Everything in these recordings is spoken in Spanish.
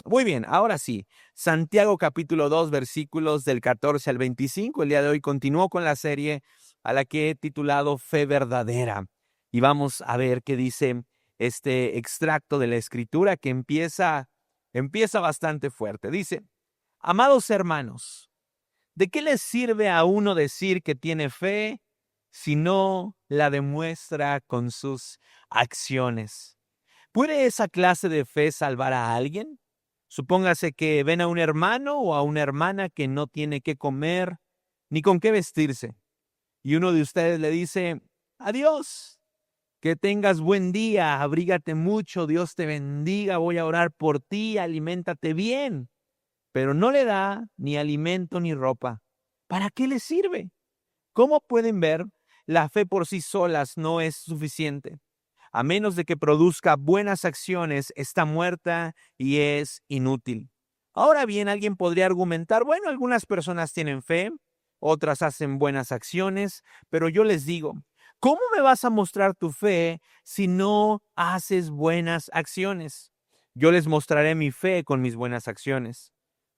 Muy bien, ahora sí. Santiago capítulo 2, versículos del 14 al 25. El día de hoy continúo con la serie a la que he titulado Fe Verdadera. Y vamos a ver qué dice este extracto de la Escritura que empieza bastante fuerte. Dice: Amados hermanos, ¿de qué les sirve a uno decir que tiene fe si no la demuestra con sus acciones? ¿Puede esa clase de fe salvar a alguien? Supóngase que ven a un hermano o a una hermana que no tiene qué comer ni con qué vestirse, y uno de ustedes le dice: adiós, que tengas buen día, abrígate mucho, Dios te bendiga, voy a orar por ti, aliméntate bien, pero no le da ni alimento ni ropa. ¿Para qué le sirve? Como pueden ver, la fe por sí solas no es suficiente. A menos de que produzca buenas acciones, está muerta y es inútil. Ahora bien, alguien podría argumentar: bueno, algunas personas tienen fe, otras hacen buenas acciones, pero yo les digo, ¿cómo me vas a mostrar tu fe si no haces buenas acciones? Yo les mostraré mi fe con mis buenas acciones.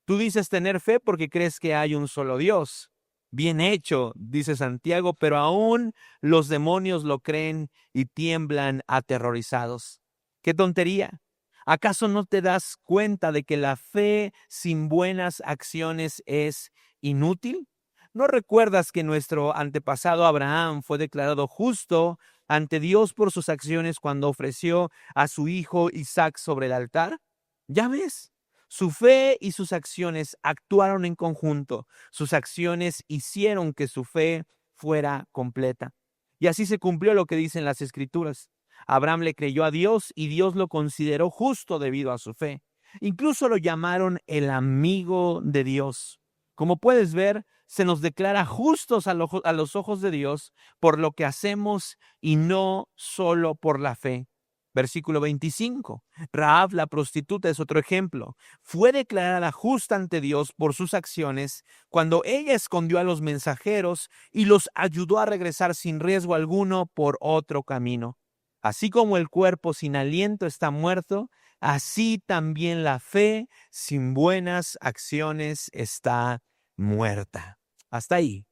Tú dices tener fe porque crees que hay un solo Dios. Bien hecho, dice Santiago, pero aún los demonios lo creen y tiemblan aterrorizados. ¡Qué tontería! ¿Acaso no te das cuenta de que la fe sin buenas acciones es inútil? ¿No recuerdas que nuestro antepasado Abraham fue declarado justo ante Dios por sus acciones cuando ofreció a su hijo Isaac sobre el altar? Ya ves, su fe y sus acciones actuaron en conjunto. Sus acciones hicieron que su fe fuera completa. Y así se cumplió lo que dicen las Escrituras. Abraham le creyó a Dios y Dios lo consideró justo debido a su fe. Incluso lo llamaron el amigo de Dios. Como puedes ver, se nos declara justos a los ojos de Dios por lo que hacemos y no solo por la fe. Versículo 25. Rahab, la prostituta, es otro ejemplo. Fue declarada justa ante Dios por sus acciones cuando ella escondió a los mensajeros y los ayudó a regresar sin riesgo alguno por otro camino. Así como el cuerpo sin aliento está muerto, así también la fe sin buenas acciones está muerta. Hasta ahí.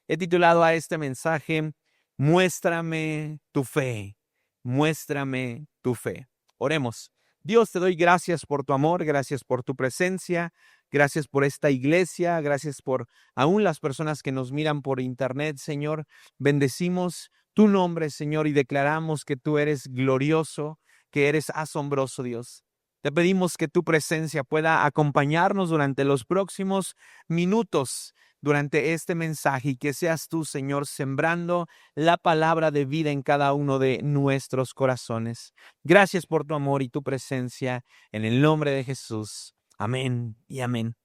He titulado a este mensaje: Muéstrame tu fe. Muéstrame tu fe. Oremos. Dios, te doy gracias por tu amor, gracias por tu presencia, gracias por esta iglesia, gracias por aún las personas que nos miran por internet, Señor. Bendecimos tu nombre, Señor, y declaramos que tú eres glorioso, que eres asombroso, Dios. Te pedimos que tu presencia pueda acompañarnos durante los próximos minutos, durante este mensaje, y que seas tú, Señor, sembrando la palabra de vida en cada uno de nuestros corazones. Gracias por tu amor y tu presencia, en el nombre de Jesús. Amén y amén.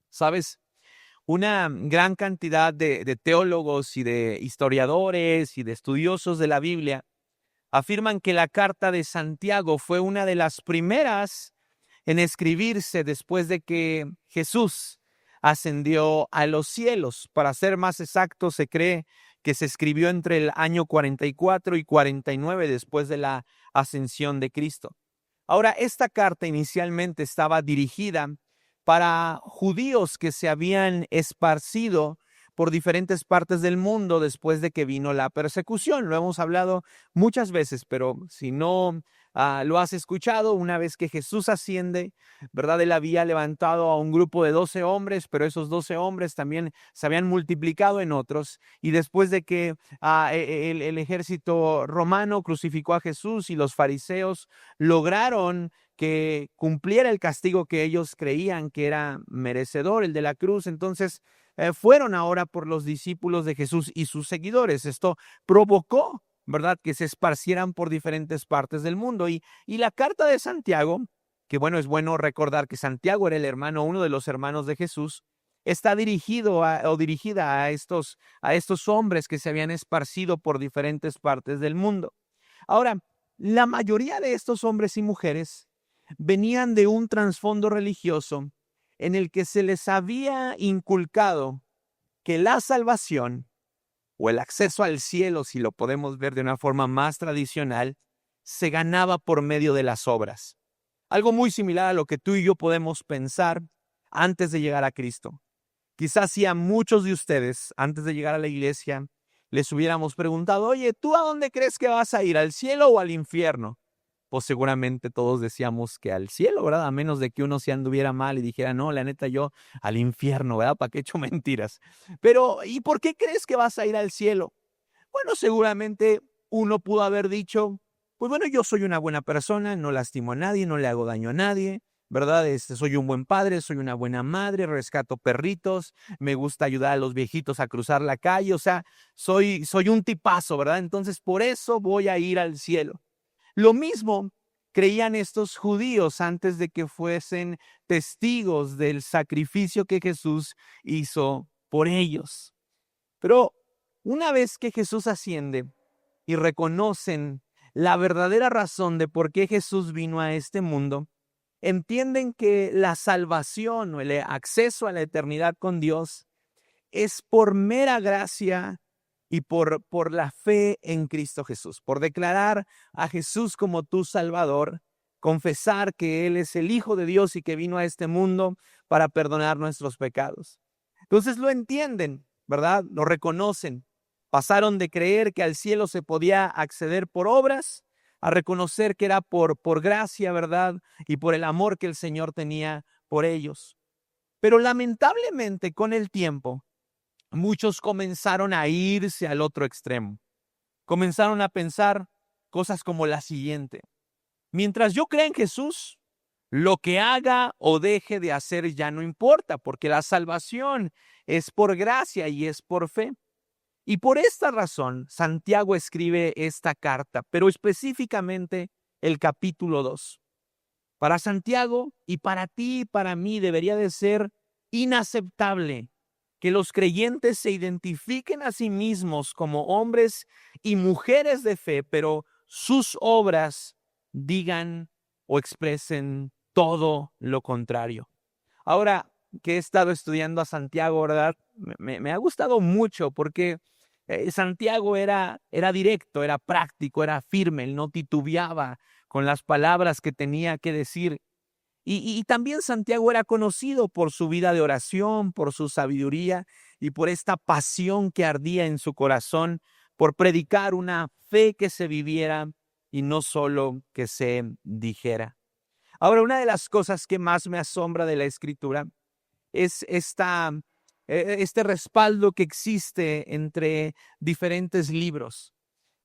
¿Sabes? Una gran cantidad de teólogos y de historiadores y de estudiosos de la Biblia afirman que la carta de Santiago fue una de las primeras en escribirse después de que Jesús ascendió a los cielos. Para ser más exacto, se cree que se escribió entre el año 44 y 49 después de la ascensión de Cristo. Ahora, esta carta inicialmente estaba dirigida para judíos que se habían esparcido por diferentes partes del mundo después de que vino la persecución. Lo hemos hablado muchas veces, pero si no lo has escuchado, una vez que Jesús asciende, ¿verdad? Él había levantado a un grupo de 12 hombres, pero esos 12 hombres también se habían multiplicado en otros. Y después de que el ejército romano crucificó a Jesús y los fariseos lograron que cumpliera el castigo que ellos creían que era merecedor, el de la cruz, entonces fueron ahora por los discípulos de Jesús y sus seguidores. Esto provocó, ¿verdad?, que se esparcieran por diferentes partes del mundo. Y la carta de Santiago, que bueno, es bueno recordar que Santiago era el hermano, uno de los hermanos de Jesús, está dirigida a estos hombres que se habían esparcido por diferentes partes del mundo. Ahora, la mayoría de estos hombres y mujeres venían de un trasfondo religioso en el que se les había inculcado que la salvación o el acceso al cielo, si lo podemos ver de una forma más tradicional, se ganaba por medio de las obras. algo muy similar a lo que tú y yo podemos pensar antes de llegar a Cristo. Quizás si a muchos de ustedes, antes de llegar a la iglesia, les hubiéramos preguntado, oye, ¿tú a dónde crees que vas a ir, al cielo o al infierno? Pues seguramente todos decíamos que al cielo, ¿verdad? A menos de que uno se anduviera mal y dijera, no, la neta, yo al infierno, ¿verdad? ¿Para qué he hecho mentiras? Pero, ¿y por qué crees que vas a ir al cielo? Bueno, seguramente uno pudo haber dicho, pues bueno, yo soy una buena persona, no lastimo a nadie, no le hago daño a nadie, ¿verdad? Soy un buen padre, soy una buena madre, rescato perritos, me gusta ayudar a los viejitos a cruzar la calle, o sea, soy un tipazo, ¿verdad? Entonces, por eso voy a ir al cielo. Lo mismo creían estos judíos antes de que fuesen testigos del sacrificio que Jesús hizo por ellos. Pero una vez que Jesús asciende y reconocen la verdadera razón de por qué Jesús vino a este mundo, entienden que la salvación o el acceso a la eternidad con Dios es por mera gracia y por la fe en Cristo Jesús, por declarar a Jesús como tu Salvador, confesar que Él es el Hijo de Dios y que vino a este mundo para perdonar nuestros pecados. Entonces lo entienden, ¿verdad? Lo reconocen. Pasaron de creer que al cielo se podía acceder por obras a reconocer que era por gracia, ¿verdad? Y por el amor que el Señor tenía por ellos. Pero lamentablemente con el tiempo, muchos comenzaron a irse al otro extremo. Comenzaron a pensar cosas como la siguiente. Mientras yo crea en Jesús, lo que haga o deje de hacer ya no importa, porque la salvación es por gracia y es por fe. Y por esta razón, Santiago escribe esta carta, pero específicamente el capítulo 2. Para Santiago y para ti y para mí debería de ser inaceptable que los creyentes se identifiquen a sí mismos como hombres y mujeres de fe, pero sus obras digan o expresen todo lo contrario. Ahora que he estado estudiando a Santiago, ¿verdad? Me ha gustado mucho porque Santiago era directo, era práctico, era firme, él no titubeaba con las palabras que tenía que decir. Y también Santiago era conocido por su vida de oración, por su sabiduría y por esta pasión que ardía en su corazón por predicar una fe que se viviera y no solo que se dijera. Ahora, una de las cosas que más me asombra de la Escritura es este respaldo que existe entre diferentes libros.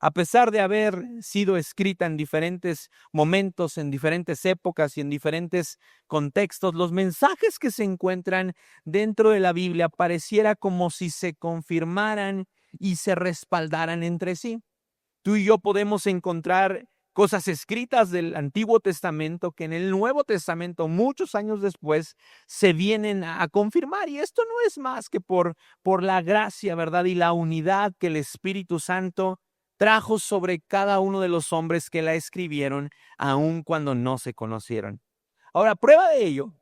A pesar de haber sido escrita en diferentes momentos, en diferentes épocas y en diferentes contextos, los mensajes que se encuentran dentro de la Biblia pareciera como si se confirmaran y se respaldaran entre sí. Tú y yo podemos encontrar cosas escritas del Antiguo Testamento que en el Nuevo Testamento, muchos años después, se vienen a confirmar. Y esto no es más que por la gracia, ¿verdad? Y la unidad que el Espíritu Santo trajo sobre cada uno de los hombres que la escribieron, aun cuando no se conocieron. Ahora, prueba de ello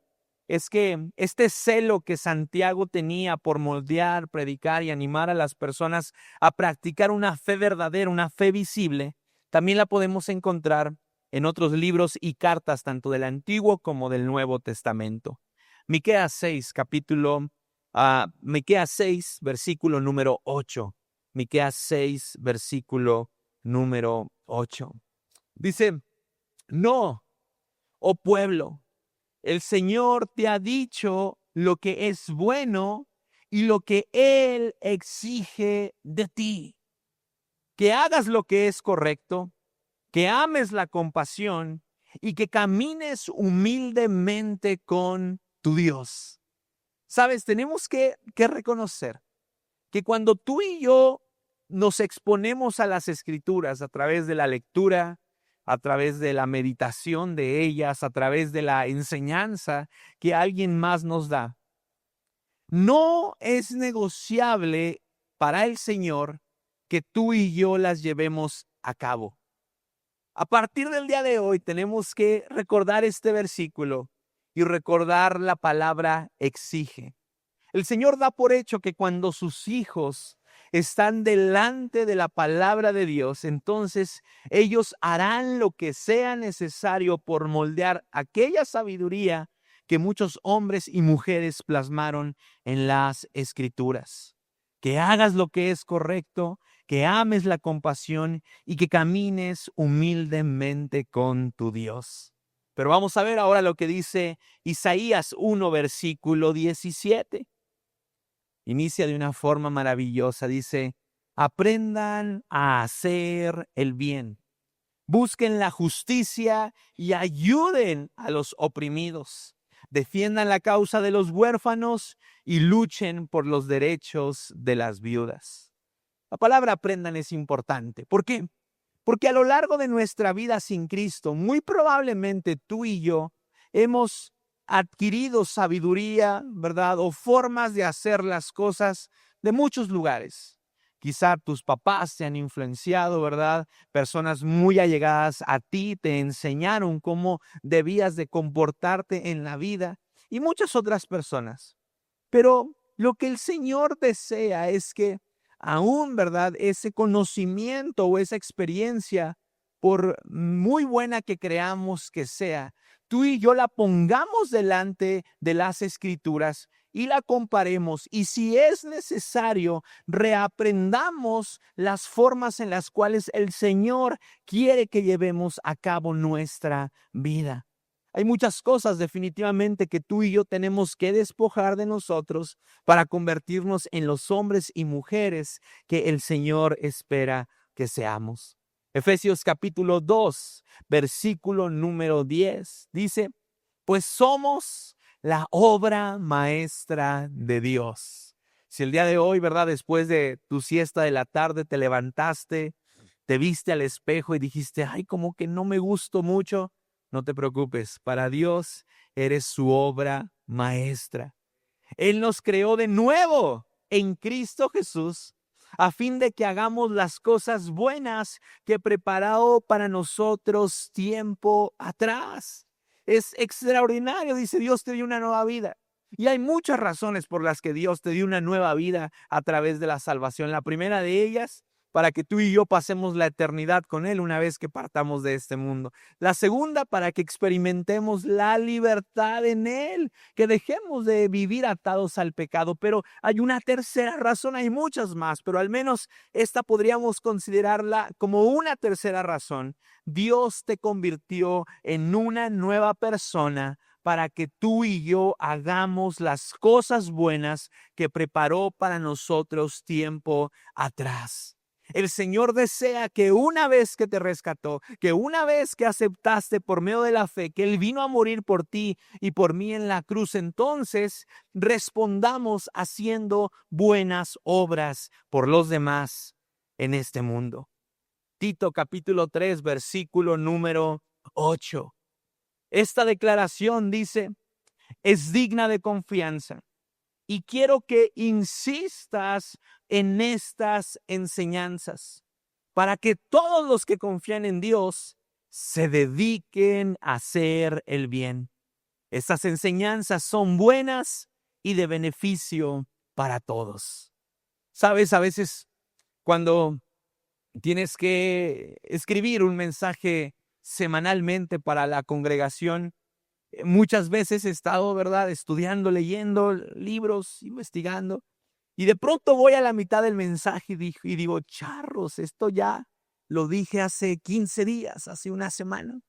es que este celo que Santiago tenía por moldear, predicar y animar a las personas a practicar una fe verdadera, una fe visible, también la podemos encontrar en otros libros y cartas, tanto del Antiguo como del Nuevo Testamento. Miqueas 6, Miqueas 6, versículo número 8. Miqueas 6, versículo número 8. Dice, no, oh pueblo, el Señor te ha dicho lo que es bueno y lo que Él exige de ti. Que hagas lo que es correcto, que ames la compasión y que camines humildemente con tu Dios. Sabes, tenemos que reconocer que cuando tú y yo nos exponemos a las Escrituras a través de la lectura, a través de la meditación de ellas, a través de la enseñanza que alguien más nos da, no es negociable para el Señor que tú y yo las llevemos a cabo. A partir del día de hoy tenemos que recordar este versículo y recordar la palabra exige. El Señor da por hecho que cuando sus hijos están delante de la palabra de Dios, entonces ellos harán lo que sea necesario por moldear aquella sabiduría que muchos hombres y mujeres plasmaron en las Escrituras. Que hagas lo que es correcto, que ames la compasión y que camines humildemente con tu Dios. Pero vamos a ver ahora lo que dice Isaías 1, versículo 17. Inicia de una forma maravillosa. Dice, aprendan a hacer el bien, busquen la justicia y ayuden a los oprimidos. Defiendan la causa de los huérfanos y luchen por los derechos de las viudas. La palabra aprendan es importante. ¿Por qué? Porque a lo largo de nuestra vida sin Cristo, muy probablemente tú y yo hemos adquirido sabiduría, ¿verdad? O formas de hacer las cosas de muchos lugares. Quizá tus papás te han influenciado, ¿verdad? Personas muy allegadas a ti te enseñaron cómo debías de comportarte en la vida y muchas otras personas. Pero lo que el Señor desea es que aún, ¿verdad? Ese conocimiento o esa experiencia, por muy buena que creamos que sea, tú y yo la pongamos delante de las Escrituras y la comparemos. Y si es necesario, reaprendamos las formas en las cuales el Señor quiere que llevemos a cabo nuestra vida. Hay muchas cosas definitivamente que tú y yo tenemos que despojar de nosotros para convertirnos en los hombres y mujeres que el Señor espera que seamos. Efesios capítulo 2, versículo número 10 dice, pues somos la obra maestra de Dios. Si el día de hoy, ¿verdad? Después de tu siesta de la tarde te levantaste, te viste al espejo y dijiste, ay, como que no me gusto mucho. No te preocupes, para Dios eres su obra maestra. Él nos creó de nuevo en Cristo Jesús a fin de que hagamos las cosas buenas que preparó para nosotros tiempo atrás. Es extraordinario, dice Dios te dio una nueva vida. Y hay muchas razones por las que Dios te dio una nueva vida a través de la salvación. La primera de ellas, para que tú y yo pasemos la eternidad con Él una vez que partamos de este mundo. La segunda, para que experimentemos la libertad en Él, que dejemos de vivir atados al pecado. Pero hay una tercera razón, hay muchas más, pero al menos esta podríamos considerarla como una tercera razón. Dios te convirtió en una nueva persona para que tú y yo hagamos las cosas buenas que preparó para nosotros tiempo atrás. El Señor desea que una vez que te rescató, que una vez que aceptaste por medio de la fe que Él vino a morir por ti y por mí en la cruz, entonces respondamos haciendo buenas obras por los demás en este mundo. Tito capítulo 3, versículo número 8. Esta declaración dice, es digna de confianza. Y quiero que insistas en estas enseñanzas para que todos los que confían en Dios se dediquen a hacer el bien. Estas enseñanzas son buenas y de beneficio para todos. Sabes, a veces cuando tienes que escribir un mensaje semanalmente para la congregación, muchas veces he estado, ¿verdad?, estudiando, leyendo libros, investigando, y de pronto voy a la mitad del mensaje y digo, charros, esto ya lo dije hace 15 días, hace una semana.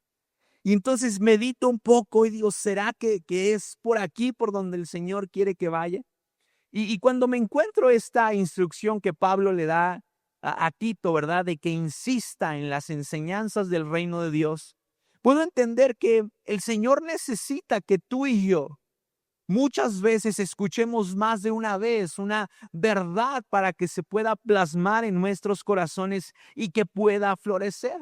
Y entonces medito un poco y digo, ¿será que es por aquí por donde el Señor quiere que vaya? Y cuando me encuentro esta instrucción que Pablo le da a Tito, ¿verdad?, de que insista en las enseñanzas del reino de Dios, puedo entender que el Señor necesita que tú y yo muchas veces escuchemos más de una vez una verdad para que se pueda plasmar en nuestros corazones y que pueda florecer.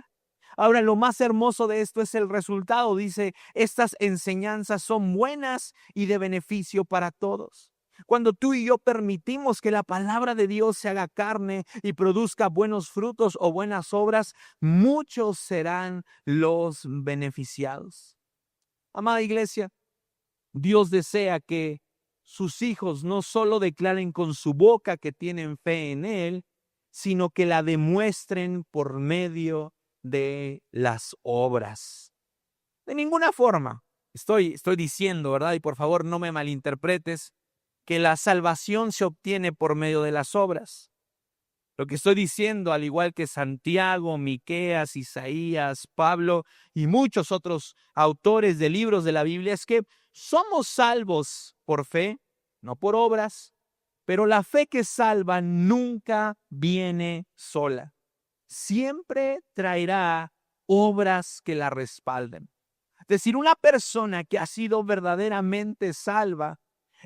Ahora, lo más hermoso de esto es el resultado. Dice, estas enseñanzas son buenas y de beneficio para todos. Cuando tú y yo permitimos que la palabra de Dios se haga carne y produzca buenos frutos o buenas obras, muchos serán los beneficiados. Amada iglesia, Dios desea que sus hijos no solo declaren con su boca que tienen fe en Él, sino que la demuestren por medio de las obras. De ninguna forma estoy diciendo, ¿verdad? Y por favor no me malinterpretes, que la salvación se obtiene por medio de las obras. Lo que estoy diciendo, al igual que Santiago, Miqueas, Isaías, Pablo y muchos otros autores de libros de la Biblia, es que somos salvos por fe, no por obras, pero la fe que salva nunca viene sola. Siempre traerá obras que la respalden. Es decir, una persona que ha sido verdaderamente salva,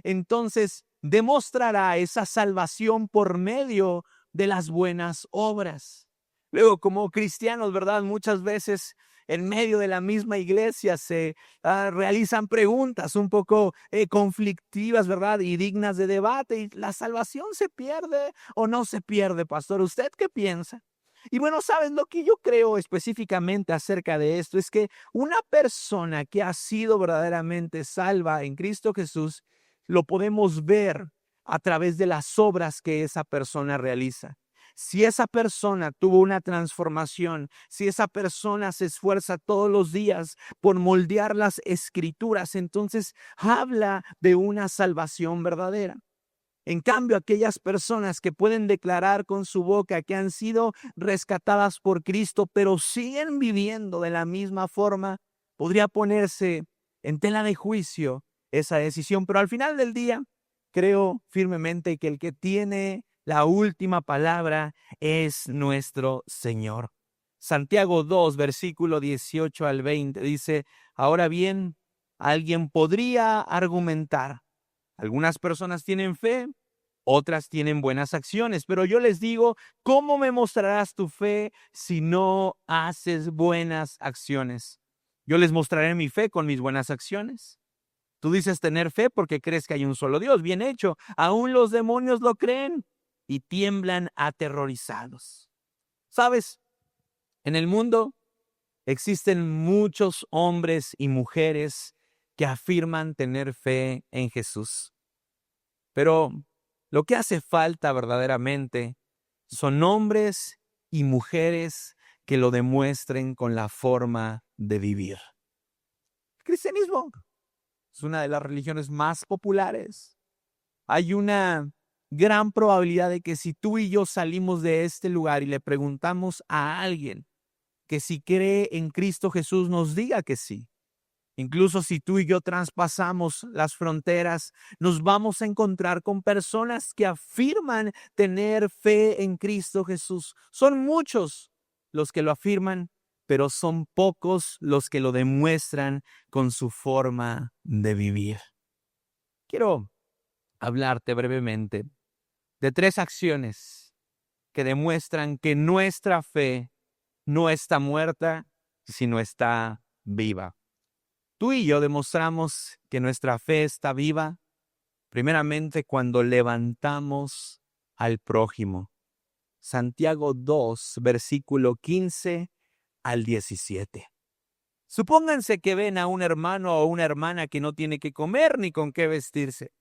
entonces demostrará esa salvación por medio de las buenas obras. Luego, como cristianos, ¿verdad? Muchas veces en medio de la misma iglesia se realizan preguntas un poco conflictivas, ¿verdad? Y dignas de debate. ¿Y la salvación se pierde o no se pierde, pastor? ¿Usted qué piensa? Y bueno, ¿sabes lo que yo creo específicamente acerca de esto? Es que una persona que ha sido verdaderamente salva en Cristo Jesús, lo podemos ver a través de las obras que esa persona realiza. Si esa persona tuvo una transformación, si esa persona se esfuerza todos los días por moldear las escrituras, entonces habla de una salvación verdadera. En cambio, aquellas personas que pueden declarar con su boca que han sido rescatadas por Cristo, pero siguen viviendo de la misma forma, podría ponerse en tela de juicio esa decisión. Pero al final del día, creo firmemente que el que tiene la última palabra es nuestro Señor. Santiago 2, versículo 18 al 20, dice: ahora bien, alguien podría argumentar. Algunas personas tienen fe, otras tienen buenas acciones, pero yo les digo, ¿cómo me mostrarás tu fe si no haces buenas acciones? Yo les mostraré mi fe con mis buenas acciones. Tú dices tener fe porque crees que hay un solo Dios. Bien hecho. Aún los demonios lo creen y tiemblan aterrorizados. ¿Sabes? En el mundo existen muchos hombres y mujeres que afirman tener fe en Jesús. Pero lo que hace falta verdaderamente son hombres y mujeres que lo demuestren con la forma de vivir. El cristianismo es una de las religiones más populares. Hay una gran probabilidad de que si tú y yo salimos de este lugar y le preguntamos a alguien que si cree en Cristo Jesús, nos diga que sí. Incluso si tú y yo traspasamos las fronteras, nos vamos a encontrar con personas que afirman tener fe en Cristo Jesús. Son muchos los que lo afirman, pero son pocos los que lo demuestran con su forma de vivir. Quiero hablarte brevemente de 3 acciones que demuestran que nuestra fe no está muerta, sino está viva. Tú y yo demostramos que nuestra fe está viva, primeramente cuando levantamos al prójimo. Santiago 2, versículo 15 al 17. Supónganse que ven a un hermano o una hermana que no tiene que comer ni con qué vestirse.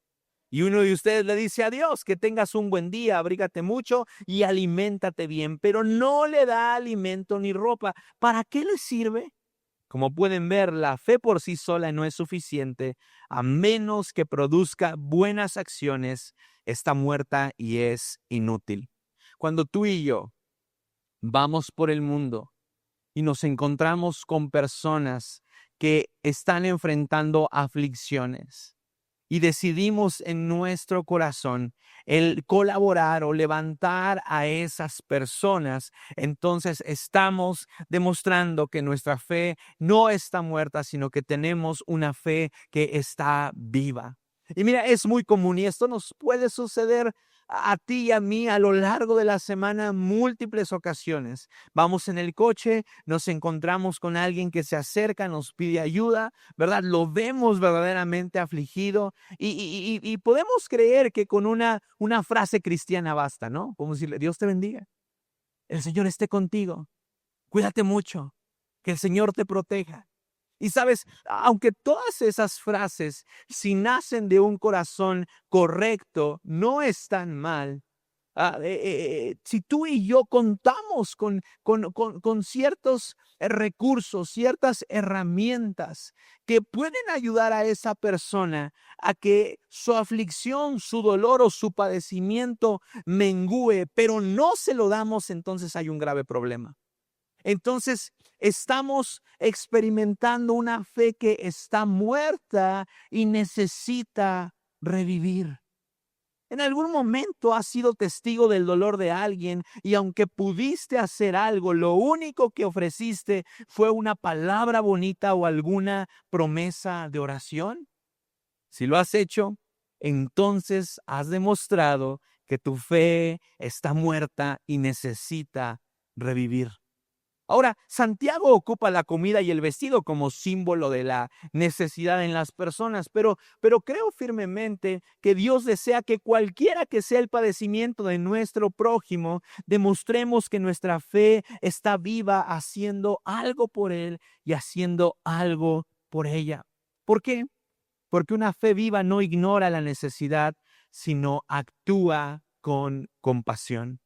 Y uno de ustedes le dice a Dios que tengas un buen día, abrígate mucho y aliméntate bien, pero no le da alimento ni ropa. ¿Para qué le sirve? Como pueden ver, la fe por sí sola no es suficiente, a menos que produzca buenas acciones, está muerta y es inútil. Cuando tú y yo vamos por el mundo y nos encontramos con personas que están enfrentando aflicciones, y decidimos en nuestro corazón el colaborar o levantar a esas personas, entonces estamos demostrando que nuestra fe no está muerta, sino que tenemos una fe que está viva. Y mira, es muy común y esto nos puede suceder a ti y a mí a lo largo de la semana múltiples ocasiones. Vamos en el coche, nos encontramos con alguien que se acerca, nos pide ayuda, ¿verdad? Lo vemos verdaderamente afligido y podemos creer que con una frase cristiana basta, ¿no? Como decirle: Dios te bendiga, el Señor esté contigo, cuídate mucho, que el Señor te proteja. Y sabes, aunque todas esas frases, si nacen de un corazón correcto, no están mal. Si tú y yo contamos con ciertos recursos, ciertas herramientas que pueden ayudar a esa persona a que su aflicción, su dolor o su padecimiento mengüe, pero no se lo damos, entonces hay un grave problema. Entonces, estamos experimentando una fe que está muerta y necesita revivir. En algún momento has sido testigo del dolor de alguien y aunque pudiste hacer algo, lo único que ofreciste fue una palabra bonita o alguna promesa de oración. Si lo has hecho, entonces has demostrado que tu fe está muerta y necesita revivir. Ahora, Santiago ocupa la comida y el vestido como símbolo de la necesidad en las personas, pero creo firmemente que Dios desea que cualquiera que sea el padecimiento de nuestro prójimo, demostremos que nuestra fe está viva haciendo algo por él y haciendo algo por ella. ¿Por qué? Porque una fe viva no ignora la necesidad, sino actúa con compasión.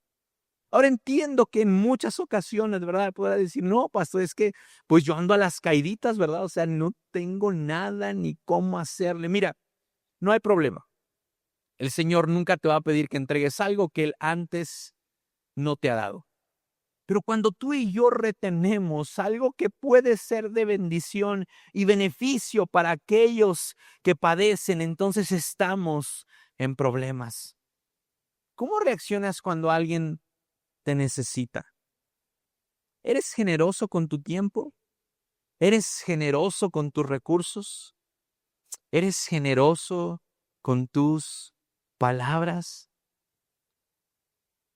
Ahora entiendo que en muchas ocasiones, ¿verdad? Podrá decir, no, pastor, es que pues yo ando a las caiditas, ¿verdad? O sea, no tengo nada ni cómo hacerle. Mira, no hay problema. El Señor nunca te va a pedir que entregues algo que Él antes no te ha dado. Pero cuando tú y yo retenemos algo que puede ser de bendición y beneficio para aquellos que padecen, entonces estamos en problemas. ¿Cómo reaccionas cuando alguien te necesita? ¿Eres generoso con tu tiempo? ¿Eres generoso con tus recursos? ¿Eres generoso con tus palabras?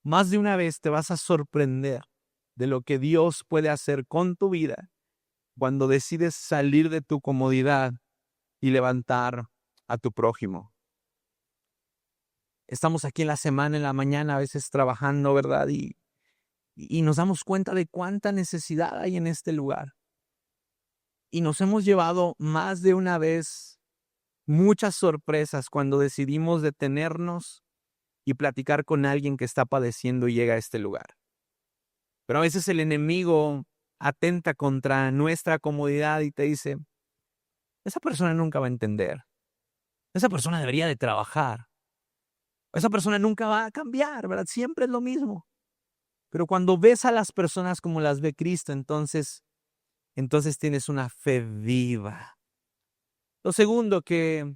Más de una vez te vas a sorprender de lo que Dios puede hacer con tu vida cuando decides salir de tu comodidad y levantar a tu prójimo. Estamos aquí en la semana, en la mañana, a veces trabajando, ¿verdad? Y nos damos cuenta de cuánta necesidad hay en este lugar. Y nos hemos llevado más de una vez muchas sorpresas cuando decidimos detenernos y platicar con alguien que está padeciendo y llega a este lugar. Pero a veces el enemigo atenta contra nuestra comodidad y te dice, esa persona nunca va a entender, esa persona debería de trabajar, esa persona nunca va a cambiar, ¿verdad? Siempre es lo mismo. Pero cuando ves a las personas como las ve Cristo, entonces tienes una fe viva. Lo segundo que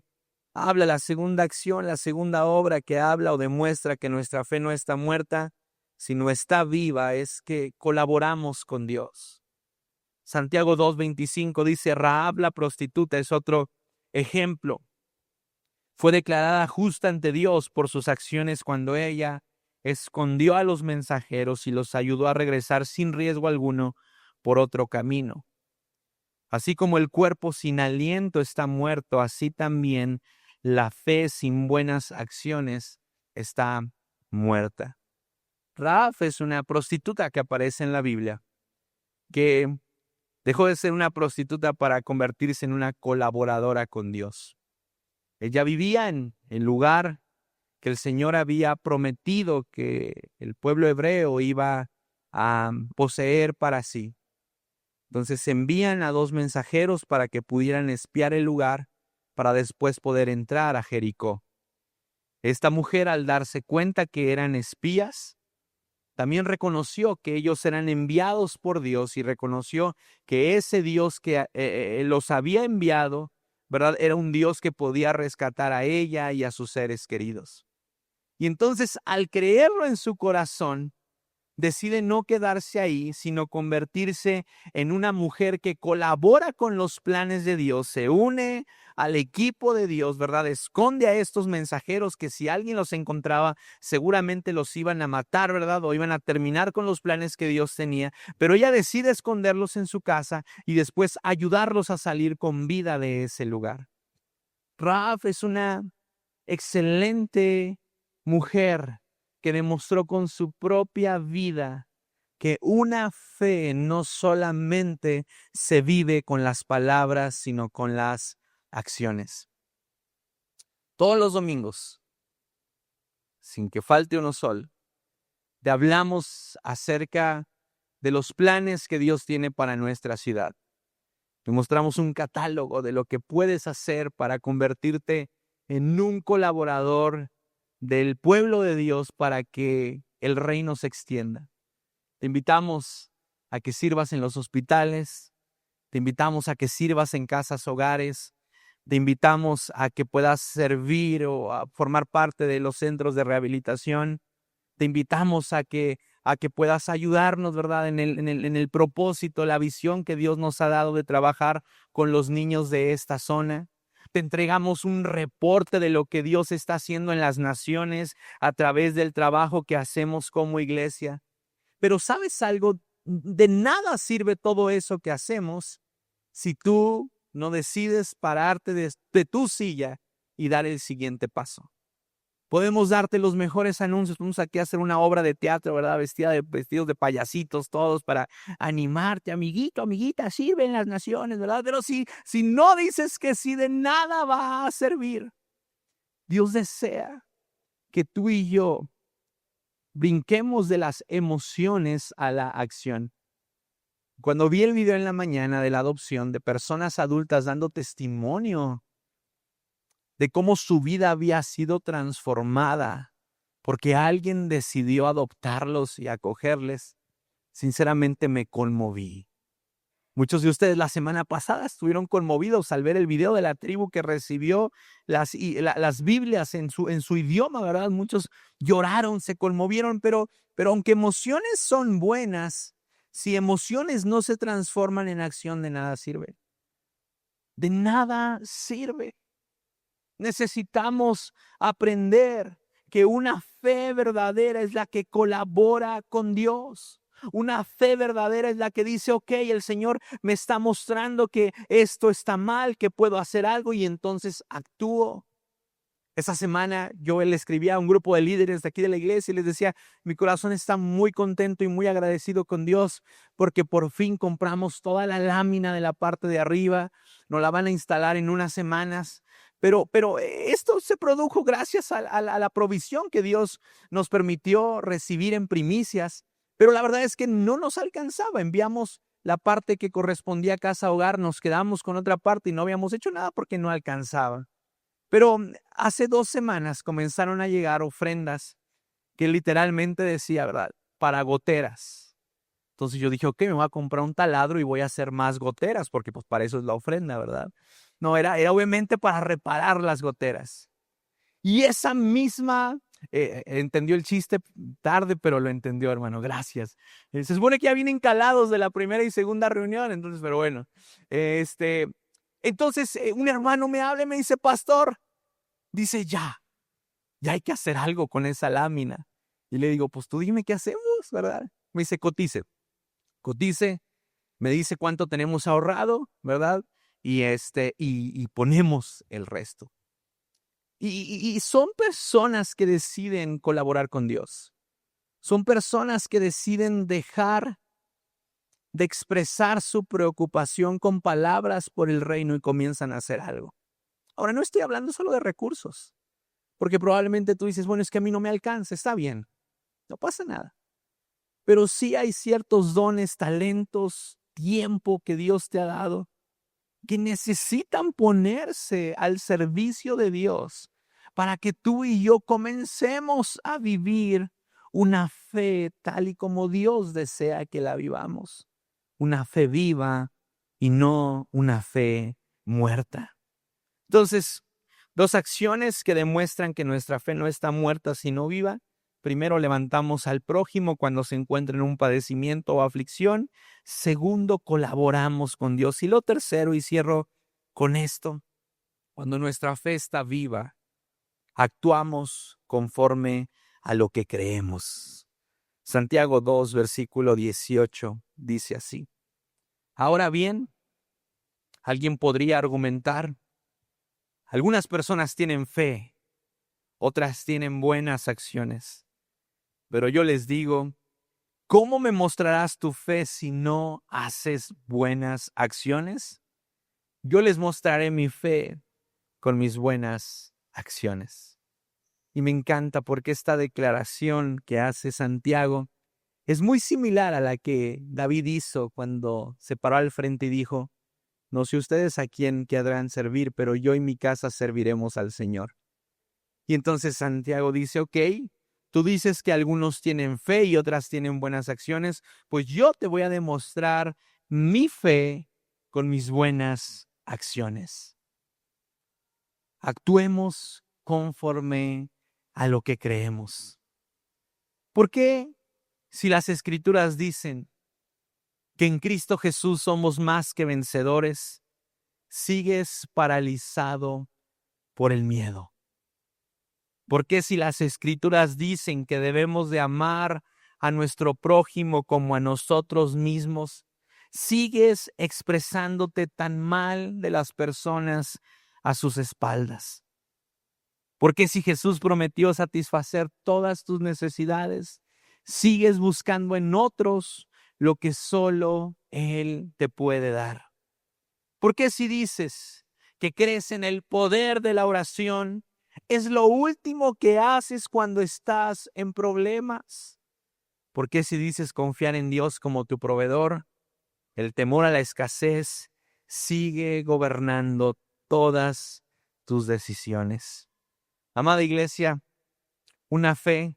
habla, la segunda acción, la segunda obra que habla o demuestra que nuestra fe no está muerta, sino está viva, es que colaboramos con Dios. Santiago 2:25 dice, Rahab la prostituta es otro ejemplo. Fue declarada justa ante Dios por sus acciones cuando ella escondió a los mensajeros y los ayudó a regresar sin riesgo alguno por otro camino. Así como el cuerpo sin aliento está muerto, así también la fe sin buenas acciones está muerta. Rahab es una prostituta que aparece en la Biblia, que dejó de ser una prostituta para convertirse en una colaboradora con Dios. Ella vivía en el lugar que el Señor había prometido que el pueblo hebreo iba a poseer para sí. Entonces envían a 2 mensajeros para que pudieran espiar el lugar para después poder entrar a Jericó. Esta mujer, al darse cuenta que eran espías, también reconoció que ellos eran enviados por Dios y reconoció que ese Dios que los había enviado, ¿verdad? Era un Dios que podía rescatar a ella y a sus seres queridos. Y entonces, al creerlo en su corazón, decide no quedarse ahí, sino convertirse en una mujer que colabora con los planes de Dios, se une al equipo de Dios, ¿verdad? Esconde a estos mensajeros que si alguien los encontraba, seguramente los iban a matar, ¿verdad? O iban a terminar con los planes que Dios tenía, pero ella decide esconderlos en su casa y después ayudarlos a salir con vida de ese lugar. Rahab es una excelente mujer que demostró con su propia vida que una fe no solamente se vive con las palabras, sino con las acciones. Todos los domingos, sin que falte uno solo, te hablamos acerca de los planes que Dios tiene para nuestra ciudad. Te mostramos un catálogo de lo que puedes hacer para convertirte en un colaborador del pueblo de Dios para que el reino se extienda. Te invitamos a que sirvas en los hospitales, te invitamos a que sirvas en casas hogares, te invitamos a que puedas servir o a formar parte de los centros de rehabilitación. Te invitamos a que puedas ayudarnos, ¿verdad? En el propósito, la visión que Dios nos ha dado de trabajar con los niños de esta zona. Te entregamos un reporte de lo que Dios está haciendo en las naciones a través del trabajo que hacemos como iglesia. Pero ¿sabes algo? De nada sirve todo eso que hacemos si tú no decides pararte de tu silla y dar el siguiente paso. Podemos darte los mejores anuncios. Vamos aquí a hacer una obra de teatro, ¿verdad? Vestidos de payasitos todos para animarte. Amiguito, amiguita, sirve en las naciones, ¿verdad? Pero si no dices que sí, de nada va a servir. Dios desea que tú y yo brinquemos de las emociones a la acción. Cuando vi el video en la mañana de la adopción de personas adultas dando testimonio de cómo su vida había sido transformada porque alguien decidió adoptarlos y acogerles, sinceramente me conmoví. Muchos de ustedes la semana pasada estuvieron conmovidos al ver el video de la tribu que recibió las Biblias en su idioma, ¿verdad? Muchos lloraron, se conmovieron, pero aunque emociones son buenas, si emociones no se transforman en acción, de nada sirve. De nada sirve. Necesitamos aprender que una fe verdadera es la que colabora con Dios. Una fe verdadera es la que dice, ok, el Señor me está mostrando que esto está mal, que puedo hacer algo y entonces actúo. Esa semana yo le escribía a un grupo de líderes de aquí de la iglesia y les decía, mi corazón está muy contento y muy agradecido con Dios porque por fin compramos toda la lámina de la parte de arriba, nos la van a instalar en unas semanas. Pero esto se produjo gracias a la provisión que Dios nos permitió recibir en primicias. Pero la verdad es que no nos alcanzaba. Enviamos la parte que correspondía a casa hogar, nos quedamos con otra parte y no habíamos hecho nada porque no alcanzaba. Pero hace 2 semanas comenzaron a llegar ofrendas que literalmente decía, ¿verdad? Para goteras. Entonces yo dije, ok, me voy a comprar un taladro y voy a hacer más goteras, porque pues para eso es la ofrenda, ¿verdad? No, era obviamente para reparar las goteras. Y esa misma, entendió el chiste tarde, pero lo entendió, hermano, gracias. Se supone que ya vienen calados de la primera y segunda reunión, entonces, pero bueno. Entonces, un hermano me habla y me dice, pastor, dice, ya hay que hacer algo con esa lámina. Y le digo, pues tú dime qué hacemos, ¿verdad? Me dice, cotice, me dice cuánto tenemos ahorrado, ¿verdad? Y ponemos el resto. Y son personas que deciden colaborar con Dios. Son personas que deciden dejar de expresar su preocupación con palabras por el reino y comienzan a hacer algo. Ahora, no estoy hablando solo de recursos, porque probablemente tú dices, bueno, es que a mí no me alcanza, está bien, no pasa nada. Pero sí hay ciertos dones, talentos, tiempo que Dios te ha dado que necesitan ponerse al servicio de Dios para que tú y yo comencemos a vivir una fe tal y como Dios desea que la vivamos. Una fe viva y no una fe muerta. Entonces, 2 acciones que demuestran que nuestra fe no está muerta sino viva. Primero, levantamos al prójimo cuando se encuentra en un padecimiento o aflicción. Segundo, colaboramos con Dios. Y lo tercero, y cierro con esto, cuando nuestra fe está viva, actuamos conforme a lo que creemos. Santiago 2, versículo 18, dice así. Ahora bien, alguien podría argumentar, algunas personas tienen fe, otras tienen buenas acciones. Pero yo les digo, ¿Cómo me mostrarás tu fe si no haces buenas acciones? Yo les mostraré mi fe con mis buenas acciones. Y me encanta porque esta declaración que hace Santiago es muy similar a la que David hizo cuando se paró al frente y dijo: no sé ustedes a quién querrán servir, pero yo y mi casa serviremos al Señor. Y entonces Santiago dice: ok, tú dices que algunos tienen fe y otras tienen buenas acciones, pues yo te voy a demostrar mi fe con mis buenas acciones. Actuemos conforme a lo que creemos. ¿Por qué, si las Escrituras dicen que en Cristo Jesús somos más que vencedores, sigues paralizado por el miedo? ¿Por qué, si las Escrituras dicen que debemos de amar a nuestro prójimo como a nosotros mismos, sigues expresándote tan mal de las personas a sus espaldas? ¿Por qué, si Jesús prometió satisfacer todas tus necesidades, sigues buscando en otros lo que solo Él te puede dar? ¿Por qué, si dices que crees en el poder de la oración, es lo último que haces cuando estás en problemas? ¿Por qué, si dices confiar en Dios como tu proveedor, el temor a la escasez sigue gobernando todas tus decisiones? Amada iglesia, una fe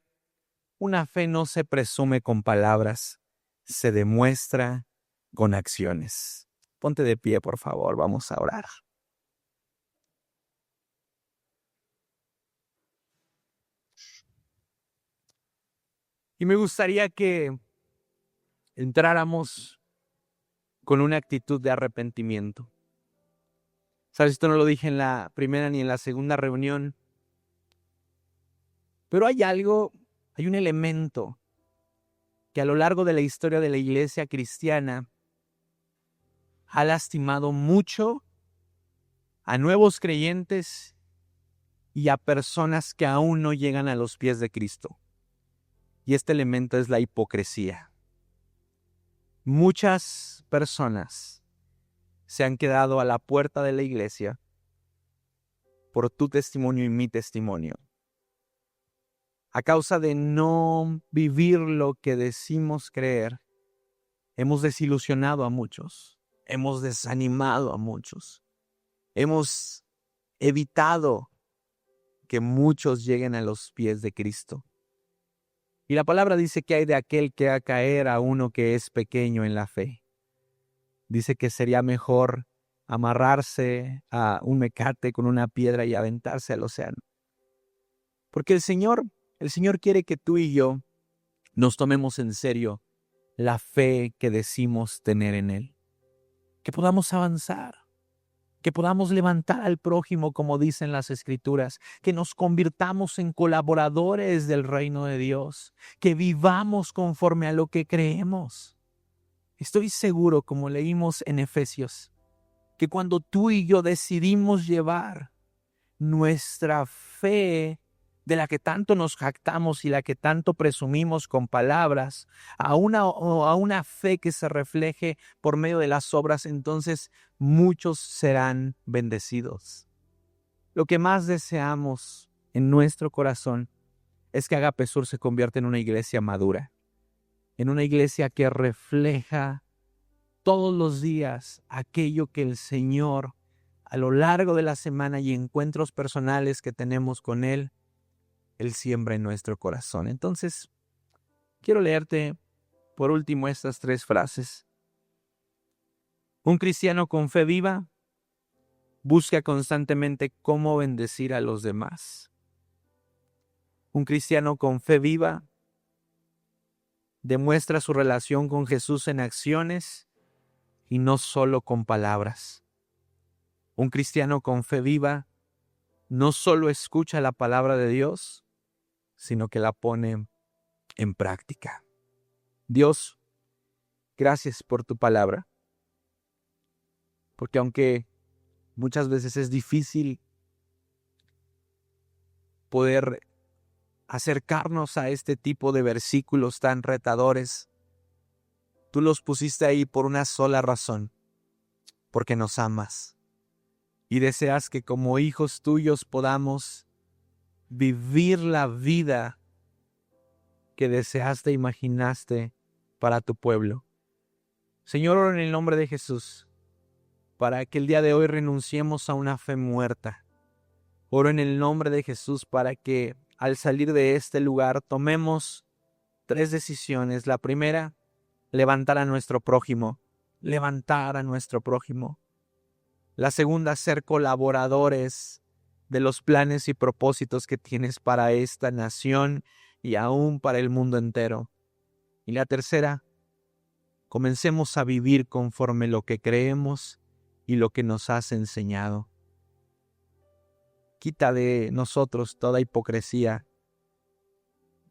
no se presume con palabras, se demuestra con acciones. Ponte de pie, por favor, vamos a orar. Y me gustaría que entráramos con una actitud de arrepentimiento. Sabes, esto no lo dije en la primera ni en la segunda reunión, pero hay un elemento que a lo largo de la historia de la iglesia cristiana ha lastimado mucho a nuevos creyentes y a personas que aún no llegan a los pies de Cristo. Y este elemento es la hipocresía. Muchas personas se han quedado a la puerta de la iglesia por tu testimonio y mi testimonio. A causa de no vivir lo que decimos creer, hemos desilusionado a muchos, hemos desanimado a muchos, hemos evitado que muchos lleguen a los pies de Cristo. Y la palabra dice que hay de aquel que haga caer a uno que es pequeño en la fe. Dice que sería mejor amarrarse a un mecate con una piedra y aventarse al océano. Porque el Señor quiere que tú y yo nos tomemos en serio la fe que decimos tener en Él. Que podamos avanzar, que podamos levantar al prójimo como dicen las Escrituras, que nos convirtamos en colaboradores del reino de Dios, que vivamos conforme a lo que creemos. Estoy seguro, como leímos en Efesios, que cuando tú y yo decidimos llevar nuestra fe, de la que tanto nos jactamos y la que tanto presumimos con palabras, a una fe que se refleje por medio de las obras, entonces muchos serán bendecidos. Lo que más deseamos en nuestro corazón es que Agape Sur se convierta en una iglesia madura, en una iglesia que refleja todos los días aquello que el Señor, a lo largo de la semana y encuentros personales que tenemos con Él siembra en nuestro corazón. Entonces, quiero leerte por último estas 3 frases. Un cristiano con fe viva busca constantemente cómo bendecir a los demás. Un cristiano con fe viva demuestra su relación con Jesús en acciones y no solo con palabras. Un cristiano con fe viva no solo escucha la palabra de Dios, sino que la pone en práctica. Dios, gracias por tu palabra, porque aunque muchas veces es difícil poder acercarnos a este tipo de versículos tan retadores, Tú los pusiste ahí por una sola razón, porque nos amas. Y deseas que como hijos tuyos podamos vivir la vida que deseaste e imaginaste para tu pueblo. Señor, oro en el nombre de Jesús, para que el día de hoy renunciemos a una fe muerta. Oro en el nombre de Jesús para que al salir de este lugar tomemos 3 decisiones. La primera, levantar a nuestro prójimo. Levantar a nuestro prójimo. La segunda, ser colaboradores de los planes y propósitos que tienes para esta nación y aún para el mundo entero. Y la tercera, comencemos a vivir conforme lo que creemos y lo que nos has enseñado. Quita de nosotros toda hipocresía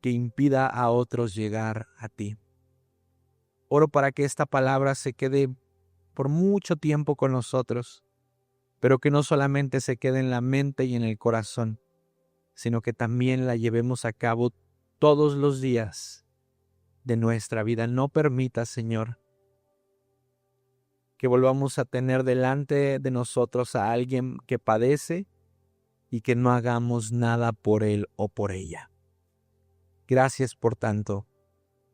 que impida a otros llegar a ti. Oro para que esta palabra se quede por mucho tiempo con nosotros, pero que no solamente se quede en la mente y en el corazón, sino que también la llevemos a cabo todos los días de nuestra vida. No permita, Señor, que volvamos a tener delante de nosotros a alguien que padece y que no hagamos nada por él o por ella. Gracias por tanto.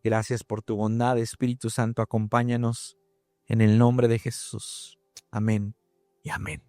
Gracias por tu bondad, Espíritu Santo. Acompáñanos en el nombre de Jesús. Amén y amén.